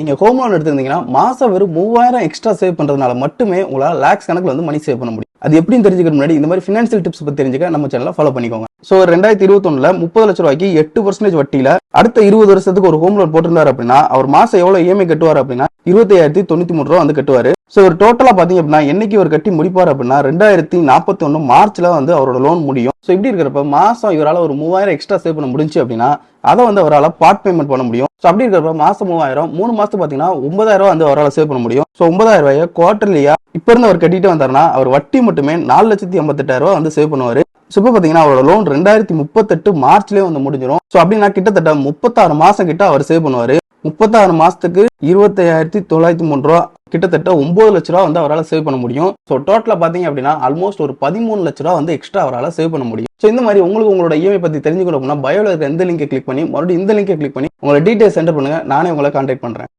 நீங்க home loan எடுத்திருந்தீங்கன்னா மாசம் வெறும் 3000 எக்ஸ்ட்ரா சேவ் பண்றதுனால மட்டுமே உங்களால லேக்ஸ் கணக்குல வந்து மணி சேவ் பண்ண முடியும். அது எப்படின்னு தெரிஞ்சுக்கிற முன்னாடி இந்த மாதிரி ஃபினான்ஷியல் டிப்ஸ் பத்தி தெரிஞ்சுக்க நம்ம சேனலை ஃபாலோ பண்ணிக்கோங்க. ஸோ 2021ல 30 லட்சம் ரூபாய்க்கு 8% வட்டியில அடுத்த 20 வருஷத்துக்கு ஒரு ஹோம் லோன் போட்டிருந்தாரு அப்படின்னா அவர் மாசம் எவ்வளவு இஎம்ஐ கட்டுவார் அப்படின்னா 25,093 ரூபா வந்து கட்டுவாரு. ஸோ ஒரு டோட்டலா பாத்தீங்க அப்படின்னா என்னைக்கு அவர் கட்டி முடிப்பார் அப்படின்னா 2041 மார்ச்ல வந்து அவரோட லோன் முடியும். ஸோ இப்படி இருக்கிறப்ப மாசம் இவரால் ஒரு 3000 எக்ஸ்ட்ரா சேவ் பண்ண முடிஞ்சு அப்படின்னா அதை வந்து அவரால் பார்ட் பேமெண்ட் பண்ண முடியும். ஸோ அப்படி இருக்கிறப்ப மாசம் 3000 3 மாசத்துக்கு பாத்தீங்கன்னா 9000 ரூபாய் வந்து அவரால் சேவ் பண்ண முடியும். ஸோ 9000 ரூபாயை குவார்டர்லியா இப்ப இருந்து அவர் கட்டிட்டு வந்தாருன்னா அவர் வட்டி மட்டுமே 4,88,000 ரூபாய் வந்து சேவ் பண்ணுவாரு. ஸோ இப்போ பாத்தீங்கன்னா அவரோட லோன் 2038 மார்ச்லயே வந்து முடிஞ்சிடும். ஸோ அப்படின்னா கிட்டத்தட்ட 36 மாசம் கிட்ட அவர் சேவ் பண்ணுவாரு. 36 மாசத்துக்கு 25,903 ரூபா, கிட்டத்தட்ட 9 லட்ச ரூபா வந்து அவரால் சேவ் பண்ண முடியும். ஸோ டோட்டலா பாத்தீங்க அப்படின்னா ஆல்மோஸ்ட் ஒரு 13 லட்ச ரூபா வந்து எக்ஸ்ட்ரா அவரால் சேவ் பண்ண முடியும். ஸோ இந்த மாதிரி உங்களுக்கு உங்களோட இஎம்ஐ பத்தி தெரிஞ்சுக்கணும் அப்படின்னா பயோல இருக்க எந்த லிங்கை கிளிக் பண்ணி மறுபடியும் இந்த லிங்கை கிளிக் பண்ணி உங்களோட டீடைல்ஸ் என்டர் பண்ணுங்க. நானே உங்களை கான்டாக்ட் பண்றேன்.